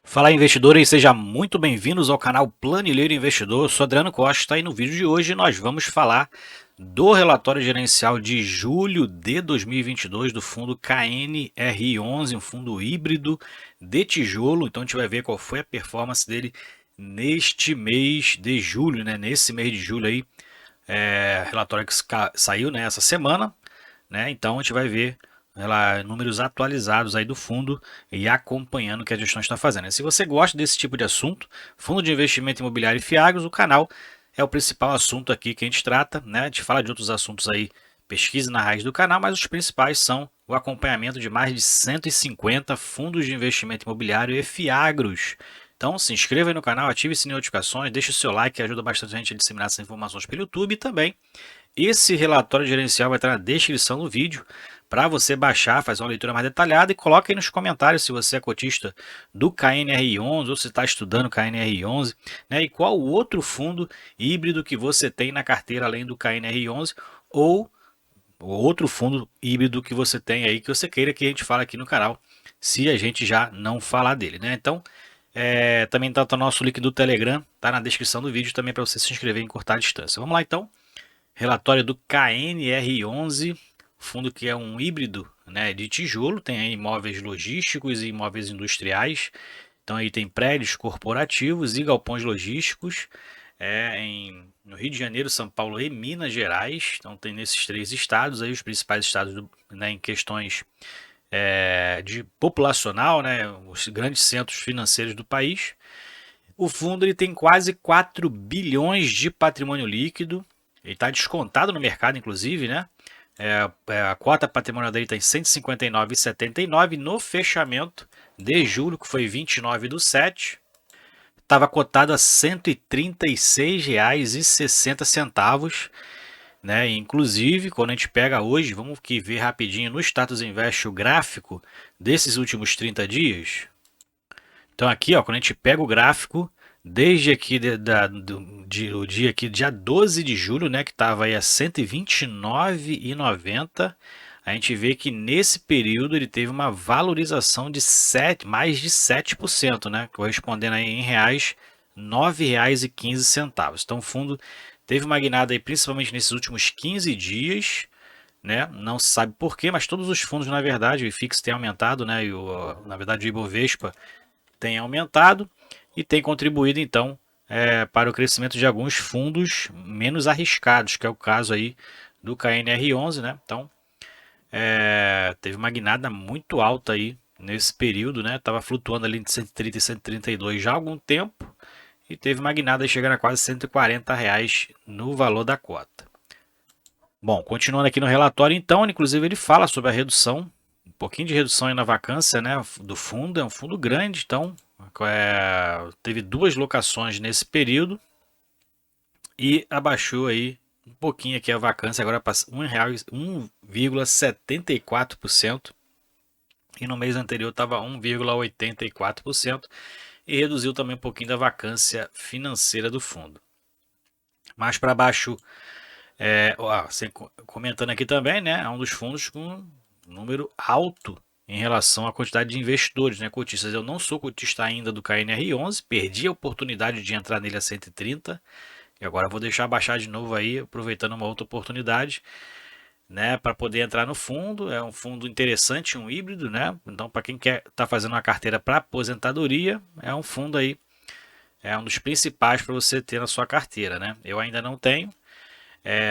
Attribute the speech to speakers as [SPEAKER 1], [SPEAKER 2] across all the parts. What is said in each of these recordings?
[SPEAKER 1] Fala investidores, sejam muito bem-vindos ao canal Planilheiro Investidor. Eu sou Adriano Costa e no vídeo de hoje nós vamos falar do relatório gerencial de julho de 2022 do fundo KNRI11, um fundo híbrido de tijolo. Então a gente vai ver qual foi a performance dele neste mês de julho, né? Nesse mês de julho aí, relatório que saiu, né, essa semana, né? Então a gente vai ver números atualizados aí do fundo e acompanhando o que a gestão está fazendo. E se você gosta desse tipo de assunto, fundo de investimento imobiliário e FIAGROS, o canal é o principal assunto aqui que a gente trata, né? A gente fala de outros assuntos aí, pesquisa na raiz do canal, mas os principais são o acompanhamento de mais de 150 fundos de investimento imobiliário e FIAGROS. Então se inscreva aí no canal, ative o sininho de notificações, deixe o seu like que ajuda bastante a gente a disseminar essas informações pelo YouTube e também esse relatório gerencial vai estar na descrição do vídeo para você baixar, fazer uma leitura mais detalhada e coloque aí nos comentários se você é cotista do KNRI11 ou se está estudando KNRI11, né? E qual o outro fundo híbrido que você tem na carteira além do KNRI11 ou outro fundo híbrido que você tem aí que você queira que a gente fale aqui no canal, se a gente já não falar dele, né? Então, também está o nosso link do Telegram, tá na descrição do vídeo também para você se inscrever em curta distância. Vamos lá então. Relatório do KNR11, fundo que é um híbrido, né, de tijolo, tem aí imóveis logísticos e imóveis industriais. Então aí tem prédios corporativos e galpões logísticos no Rio de Janeiro, São Paulo e Minas Gerais. Então tem nesses três estados aí os principais estados né, em questões de populacional, né, os grandes centros financeiros do país. O fundo ele tem quase 4 bilhões de patrimônio líquido. Ele está descontado no mercado, inclusive, né? A cota patrimonial dele está em 159,79 no fechamento de julho, que foi 29/7. Estava cotado a R$ 136,60, né? Inclusive, quando a gente pega hoje, vamos aqui ver rapidinho no Status Invest o gráfico desses últimos 30 dias. Então aqui, ó, quando a gente pega o gráfico, desde aqui do dia aqui, dia 12 de julho, né, que estava aí a 129,90, a gente vê que nesse período ele teve uma valorização de mais de 7%, né, correspondendo aí em reais, R$ 9,15. Então o fundo teve uma guinada aí principalmente nesses últimos 15 dias, né? Não se sabe por quê, mas todos os fundos, na verdade, o IFIX tem aumentado, né? Na verdade, o Ibovespa tem aumentado e tem contribuído então para o crescimento de alguns fundos menos arriscados, que é o caso aí do KNR11, né? Então teve uma guinada muito alta aí nesse período, né? Estava flutuando ali entre 130 e 132 já há algum tempo e teve uma guinada chegando a quase R$ 140 no valor da cota. Bom, continuando aqui no relatório, então, inclusive ele fala sobre a redução, um pouquinho de redução aí na vacância, né, do fundo. É um fundo grande, então teve 2 locações nesse período e abaixou aí um pouquinho aqui a vacância, agora para R$ 1,74%, e no mês anterior estava 1,84%, e reduziu também um pouquinho da vacância financeira do fundo. Mais para baixo, comentando aqui também, né, é um dos fundos com número alto em relação à quantidade de investidores, né, cotistas. Eu não sou cotista ainda do KNR11, perdi a oportunidade de entrar nele a 130 e agora vou deixar baixar de novo aí, aproveitando uma outra oportunidade, né, para poder entrar no fundo. É um fundo interessante, um híbrido, né? Então, para quem quer tá fazendo uma carteira para aposentadoria, é um fundo aí, é um dos principais para você ter na sua carteira, né? Eu ainda não tenho.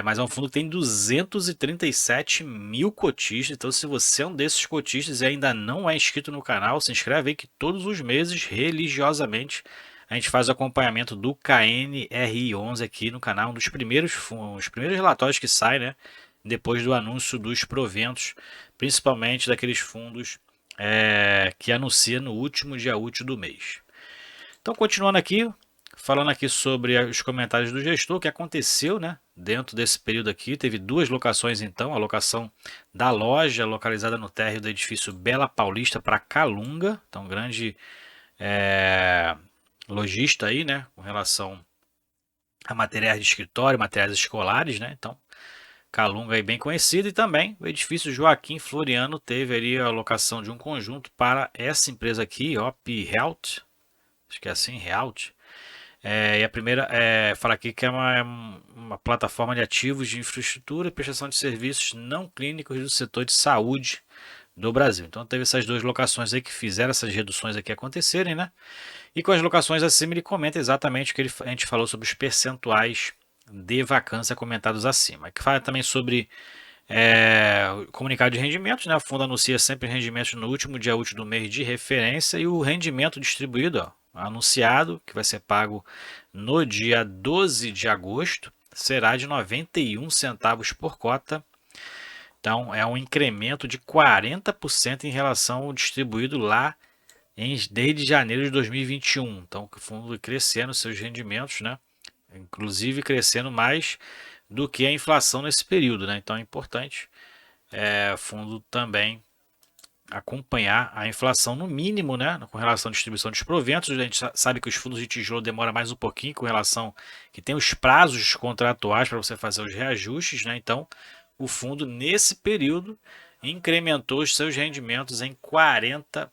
[SPEAKER 1] Mas é um fundo que tem 237 mil cotistas. Então, se você é um desses cotistas e ainda não é inscrito no canal, se inscreve aí que todos os meses, religiosamente, a gente faz o acompanhamento do KNRI11 aqui no canal. Um dos primeiros relatórios que sai, né? Depois do anúncio dos proventos, principalmente daqueles fundos que anuncia no último dia útil do mês. Então, continuando aqui, falando aqui sobre os comentários do gestor, o que aconteceu, né? Dentro desse período aqui, teve 2 locações então, a locação da loja localizada no térreo do edifício Bela Paulista para Calunga, então grande lojista aí, né, com relação a materiais de escritório, materiais escolares, né, então Calunga aí bem conhecido, e também o edifício Joaquim Floriano teve ali a locação de um conjunto para essa empresa aqui, OP Health, acho que é assim, Realty. E a primeira fala aqui que é uma plataforma de ativos de infraestrutura e prestação de serviços não clínicos do setor de saúde do Brasil. Então teve essas duas locações aí que fizeram essas reduções aqui acontecerem, né? E com as locações acima ele comenta exatamente o que a gente falou sobre os percentuais de vacância comentados acima. Que fala também sobre o comunicado de rendimentos, né? O fundo anuncia sempre rendimentos no último dia útil do mês de referência e o rendimento distribuído, ó, anunciado, que vai ser pago no dia 12 de agosto, será de 91 centavos por cota. Então é um incremento de 40% em relação ao distribuído lá desde janeiro de 2021. Então o fundo crescendo seus rendimentos, né? Inclusive crescendo mais do que a inflação nesse período, né? Então é importante o fundo também acompanhar a inflação no mínimo, né? Com relação à distribuição dos proventos. A gente sabe que os fundos de tijolo demoram mais um pouquinho com relação que tem os prazos contratuais para você fazer os reajustes, né? Então o fundo nesse período incrementou os seus rendimentos em 40%.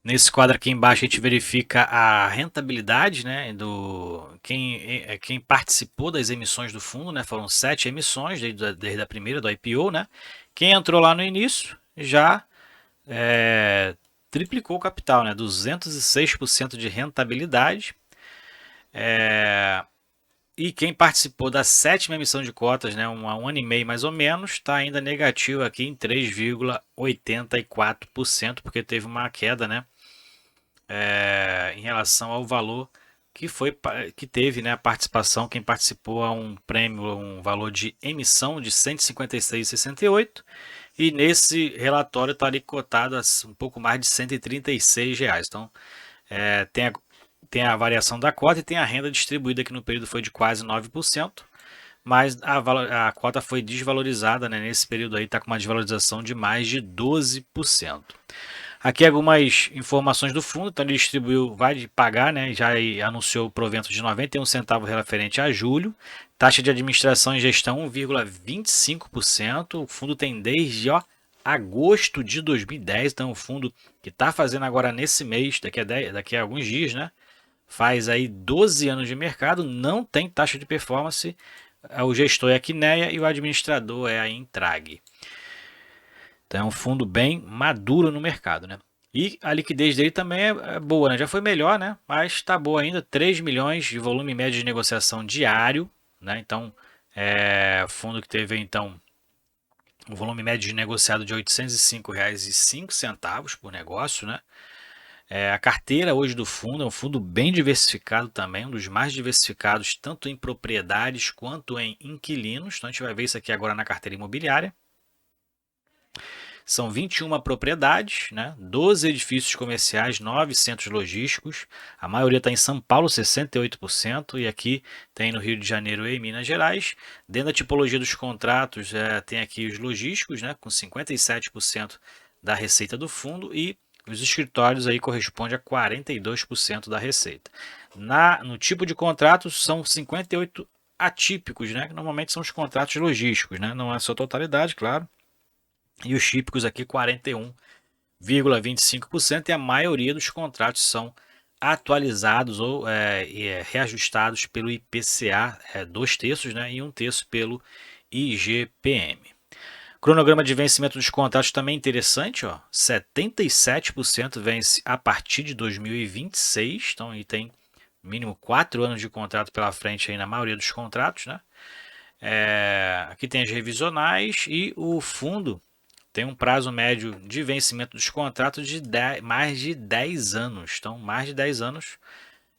[SPEAKER 1] Nesse quadro aqui embaixo a gente verifica a rentabilidade, né, quem participou das emissões do fundo, né, foram 7 emissões desde a primeira do IPO, né. Quem entrou lá no início já triplicou o capital, né, 206% de rentabilidade. E quem participou da 7ª emissão de cotas, né, um ano e meio mais ou menos, está ainda negativo aqui em 3,84%, porque teve uma queda, né, em relação ao valor que teve, né, a participação, quem participou a um prêmio, um valor de emissão de R$ 156,68, e nesse relatório está ali cotado a um pouco mais de R$ 136. Então, tem a variação da cota e tem a renda distribuída, que no período foi de quase 9%, mas a cota foi desvalorizada, né? Nesse período aí está com uma desvalorização de mais de 12%. Aqui algumas informações do fundo. Então ele distribuiu, vai pagar, né? Já anunciou o provento de 91 centavos referente a julho. Taxa de administração e gestão 1,25%. O fundo tem desde agosto de 2010. Então o fundo que está fazendo agora nesse mês, daqui a alguns dias, né? Faz aí 12 anos de mercado, não tem taxa de performance. O gestor é a Quineia e o administrador é a Intrag. Então é um fundo bem maduro no mercado, né? E a liquidez dele também é boa, né? Já foi melhor, né? Mas está boa ainda, 3 milhões de volume médio de negociação diário, né? Então, fundo que teve então um volume médio de negociado de R$ 805,05 por negócio, né? A carteira hoje do fundo é um fundo bem diversificado também, um dos mais diversificados tanto em propriedades quanto em inquilinos. Então a gente vai ver isso aqui agora na carteira imobiliária. São 21 propriedades, né? 12 edifícios comerciais, 9 centros logísticos. A maioria está em São Paulo, 68%, e aqui tem no Rio de Janeiro e em Minas Gerais. Dentro da tipologia dos contratos, tem aqui os logísticos, né? Com 57% da receita do fundo, e os escritórios aí correspondem a 42% da receita. No tipo de contratos, são 58 atípicos, né? Que normalmente são os contratos logísticos, né? Não é a sua totalidade, claro. E os típicos aqui 41,25%, e a maioria dos contratos são atualizados ou reajustados pelo IPCA, 2/3, né? E 1/3 pelo IGPM. Cronograma de vencimento dos contratos também interessante, 77% vence a partir de 2026, então aí tem mínimo 4 anos de contrato pela frente aí na maioria dos contratos, né? Aqui tem as revisionais, e o fundo tem um prazo médio de vencimento dos contratos de mais de 10 anos, então mais de 10 anos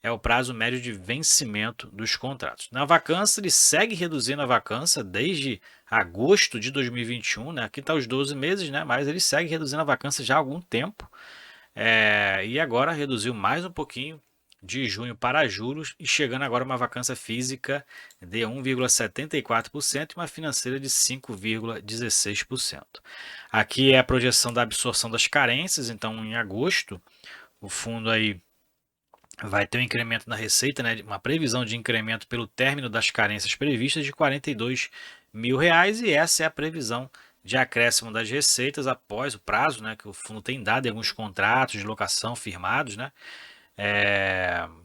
[SPEAKER 1] é o prazo médio de vencimento dos contratos. Na vacância, ele segue reduzindo a vacância desde agosto de 2021, né? Aqui está os 12 meses, né? Mas ele segue reduzindo a vacância já há algum tempo. E agora reduziu mais um pouquinho de junho para julho, e chegando agora uma vacância física de 1,74% e uma financeira de 5,16%. Aqui é a projeção da absorção das carências. Então, em agosto, o fundo aí vai ter um incremento na receita, né, uma previsão de incremento pelo término das carências previstas de R$ 42 mil, e essa é a previsão de acréscimo das receitas após o prazo, né, que o fundo tem dado em alguns contratos de locação firmados, né,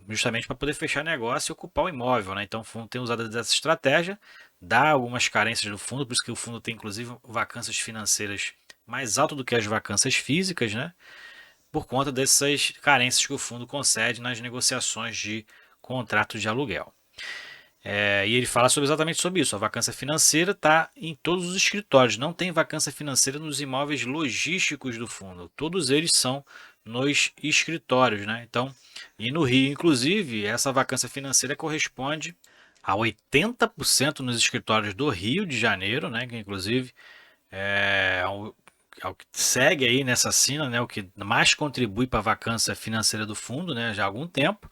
[SPEAKER 1] justamente para poder fechar negócio e ocupar o imóvel, né? Então o fundo tem usado dessa estratégia, dá algumas carências do fundo, por isso que o fundo tem inclusive vacâncias financeiras mais altas do que as vacâncias físicas, né? Por conta dessas carências que o fundo concede nas negociações de contratos de aluguel. E ele fala exatamente sobre isso. A vacância financeira está em todos os escritórios. Não tem vacância financeira nos imóveis logísticos do fundo. Todos eles são nos escritórios, né? Então, e no Rio, inclusive, essa vacância financeira corresponde a 80% nos escritórios do Rio de Janeiro, né? Que inclusive é o que segue aí nessa sina, né? O que mais contribui para a vacância financeira do fundo, né? Já há algum tempo.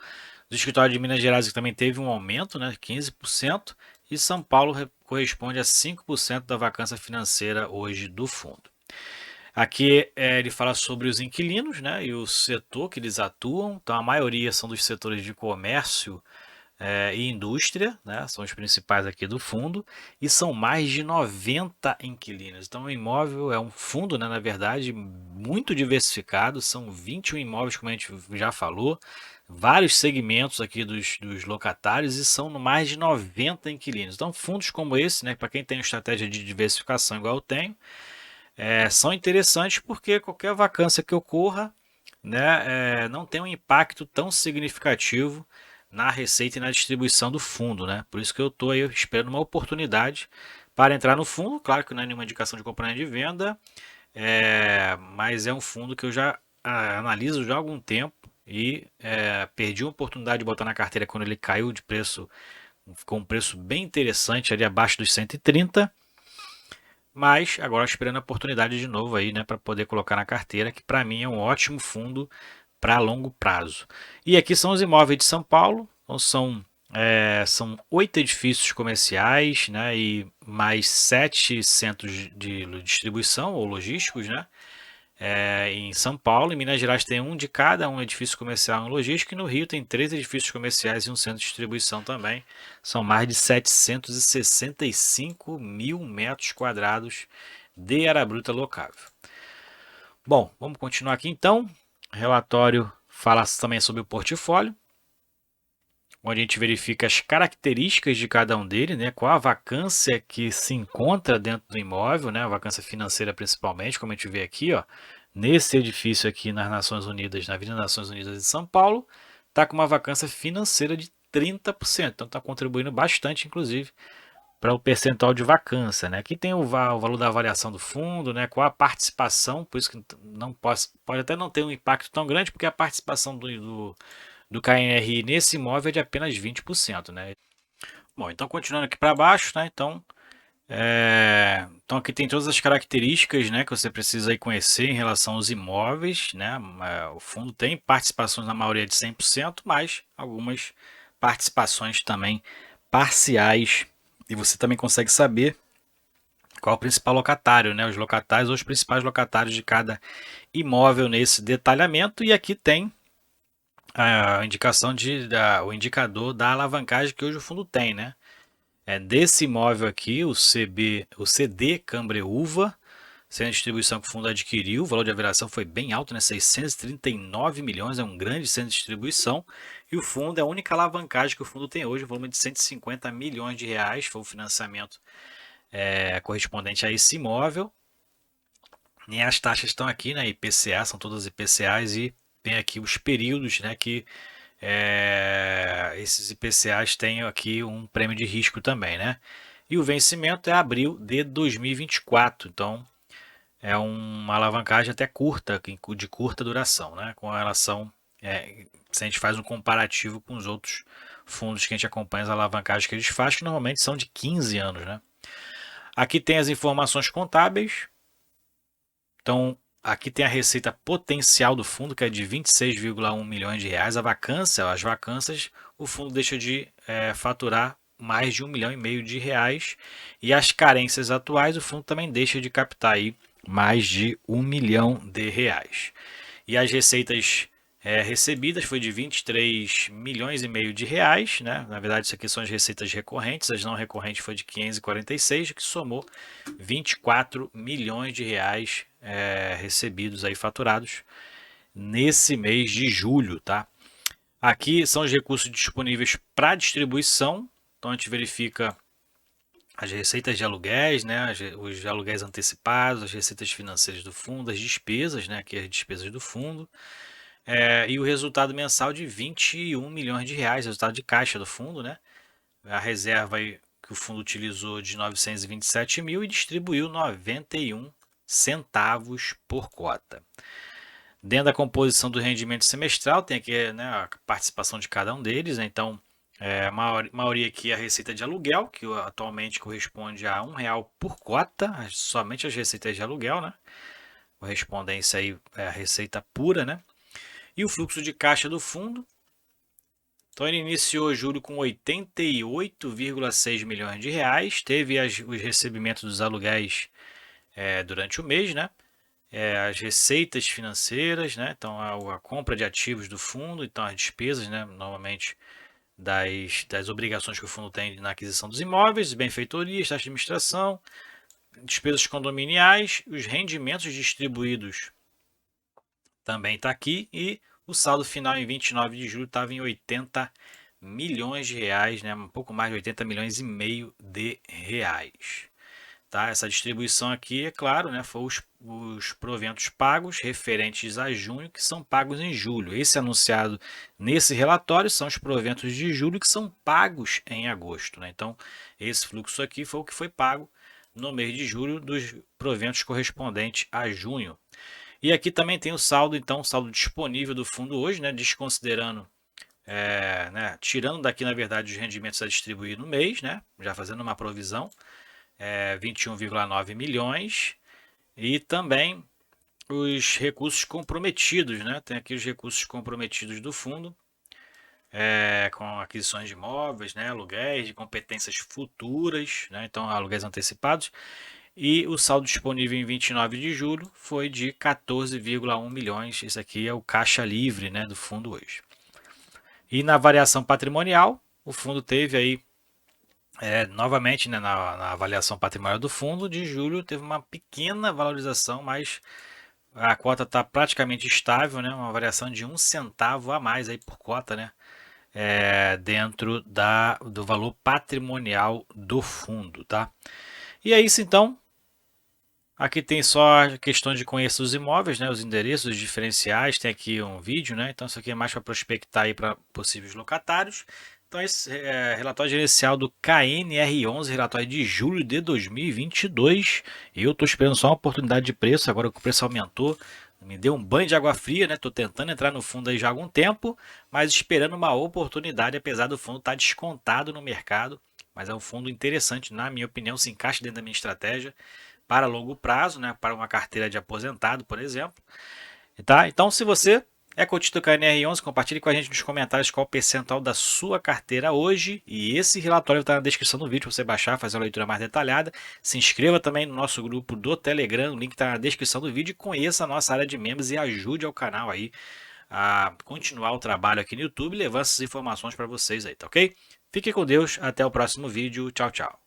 [SPEAKER 1] Do escritório de Minas Gerais, que também teve um aumento, né, 15%, e São Paulo corresponde a 5% da vacância financeira hoje do fundo. Aqui ele fala sobre os inquilinos, né, e o setor que eles atuam. Então a maioria são dos setores de comércio e indústria, né, são os principais aqui do fundo, e são mais de 90 inquilinos. Então o imóvel é um fundo, né, na verdade, muito diversificado, são 21 imóveis, como a gente já falou, vários segmentos aqui dos locatários, e são mais de 90 inquilinos. Então fundos como esse, né, para quem tem uma estratégia de diversificação igual eu tenho, são interessantes porque qualquer vacância que ocorra, né, não tem um impacto tão significativo na receita e na distribuição do fundo, né? Por isso que eu estou aí esperando uma oportunidade para entrar no fundo. Claro que não é nenhuma indicação de compra nem de venda, mas é um fundo que eu já analiso já há algum tempo e perdi a oportunidade de botar na carteira quando ele caiu de preço, ficou um preço bem interessante ali abaixo dos 130. Mas agora esperando a oportunidade de novo aí, né, para poder colocar na carteira, que para mim é um ótimo fundo para longo prazo. E aqui são os imóveis de São Paulo. Então são 8 edifícios comerciais, né, e mais 7 centros de distribuição ou logísticos, né, em São Paulo. Em Minas Gerais tem um de cada, um edifício comercial e um logístico, e no Rio tem 3 edifícios comerciais e um centro de distribuição também. São mais de 765 mil metros quadrados de área bruta locável. Bom, vamos continuar aqui então. O relatório fala também sobre o portfólio, onde a gente verifica as características de cada um deles, né? Qual a vacância que se encontra dentro do imóvel, né? A vacância financeira principalmente, como a gente vê aqui, ó, nesse edifício aqui nas Nações Unidas, na Avenida Nações Unidas de São Paulo, está com uma vacância financeira de 30%, então está contribuindo bastante, inclusive, para o percentual de vacância, né? Aqui tem o valor da avaliação do fundo, né? Qual a participação, por isso que não pode até não ter um impacto tão grande, porque a participação do KNRI nesse imóvel é de apenas 20%, né? Bom, então continuando aqui para baixo, né? Então aqui tem todas as características, né, que você precisa aí conhecer em relação aos imóveis, né? O fundo tem participações na maioria de 100%, mas algumas participações também parciais, e você também consegue saber qual é o principal locatário, né? Os locatários ou os principais locatários de cada imóvel nesse detalhamento. E aqui tem a indicação o indicador da alavancagem que hoje o fundo tem, né? Desse imóvel aqui, o CD Cambreúva, sendo a distribuição que o fundo adquiriu, o valor de avaliação foi bem alto, né? 639 milhões, é um grande centro de distribuição, e o fundo é a única alavancagem que o fundo tem hoje, um volume de 150 milhões de reais, foi o financiamento correspondente a esse imóvel. E as taxas estão aqui, né? IPCA, são todas IPCAs, e tem aqui os períodos, né, que esses IPCAs têm aqui um prêmio de risco também, né? E o vencimento é abril de 2024, então é uma alavancagem até curta, de curta duração, né? Com relação, se a gente faz um comparativo com os outros fundos que a gente acompanha, as alavancagens que eles fazem, que normalmente são de 15 anos, né? Aqui tem as informações contábeis. Então, aqui tem a receita potencial do fundo, que é de 26,1 milhões de reais. As vacâncias, o fundo deixa de faturar mais de 1,5 milhão de reais. E as carências atuais, o fundo também deixa de captar aí mais de 1 milhão de reais. E as receitas recebidas foi de 23 milhões e meio de reais, né? Na verdade, isso aqui são as receitas recorrentes, as não recorrentes foi de 546, que somou 24 milhões de reais recebidos aí, faturados nesse mês de julho, tá? Aqui são os recursos disponíveis para distribuição, então a gente verifica as receitas de aluguéis, né, os aluguéis antecipados, as receitas financeiras do fundo, as despesas, né, aqui as despesas do fundo, e o resultado mensal de 21 milhões de reais, resultado de caixa do fundo, né, a reserva aí que o fundo utilizou de 927 mil e distribuiu 91 centavos por cota. Dentro da composição do rendimento semestral, tem aqui, né, a participação de cada um deles, né, então a maioria aqui é a receita de aluguel, que atualmente corresponde a R$ 1 por cota, somente as receitas de aluguel, né? Correspondência aí é a receita pura, né? E o fluxo de caixa do fundo. Então ele iniciou julho com 88,6 milhões de reais, teve os recebimentos dos aluguéis durante o mês, né? As receitas financeiras, né? Então a compra de ativos do fundo, então as despesas, né? Normalmente das obrigações que o fundo tem na aquisição dos imóveis, benfeitorias, taxa de administração, despesas condominiais, os rendimentos distribuídos também está aqui, e o saldo final em 29 de julho estava em 80 milhões de reais, né? Um pouco mais de 80 milhões e meio de reais. Tá? Essa distribuição aqui, é claro, né, foi os proventos pagos referentes a junho, que são pagos em julho. Esse anunciado nesse relatório são os proventos de julho, que são pagos em agosto, né? Então, esse fluxo aqui foi o que foi pago no mês de julho dos proventos correspondentes a junho. E aqui também tem o saldo, então, o saldo disponível do fundo hoje, né, desconsiderando, né, tirando daqui, na verdade, os rendimentos a distribuir no mês, né, já fazendo uma provisão, 21,9 milhões, e também os recursos comprometidos, né? Tem aqui os recursos comprometidos do fundo, com aquisições de imóveis, né? Aluguéis de competências futuras, né? Então aluguéis antecipados, e o saldo disponível em 29 de julho foi de 14,1 milhões, esse aqui é o caixa livre, né, do fundo hoje. E na variação patrimonial, o fundo teve aí novamente, né, na avaliação patrimonial do fundo, de julho teve uma pequena valorização, mas a cota está praticamente estável, né, uma variação de 1 centavo a mais aí por cota, né, dentro do valor patrimonial do fundo, tá? E é isso então. Aqui tem só a questão de conhecer os imóveis, né, os endereços, os diferenciais, tem aqui um vídeo, né, então isso aqui é mais para prospectar aí para possíveis locatários. Então esse relatório gerencial do KNR11, relatório de julho de 2022, eu estou esperando só uma oportunidade de preço, agora que o preço aumentou, me deu um banho de água fria, né, estou tentando entrar no fundo aí já há algum tempo, mas esperando uma oportunidade, apesar do fundo estar descontado no mercado, mas é um fundo interessante, na minha opinião, se encaixa dentro da minha estratégia, para longo prazo, né, para uma carteira de aposentado, por exemplo. Tá? Então, se você é coach do KNR11, compartilhe com a gente nos comentários qual o percentual da sua carteira hoje. E esse relatório está na descrição do vídeo para você baixar, fazer uma leitura mais detalhada. Se inscreva também no nosso grupo do Telegram, o link está na descrição do vídeo. E conheça a nossa área de membros e ajude ao canal aí a continuar o trabalho aqui no YouTube, levando essas informações para vocês aí, tá ok? Fique com Deus, até o próximo vídeo. Tchau, tchau.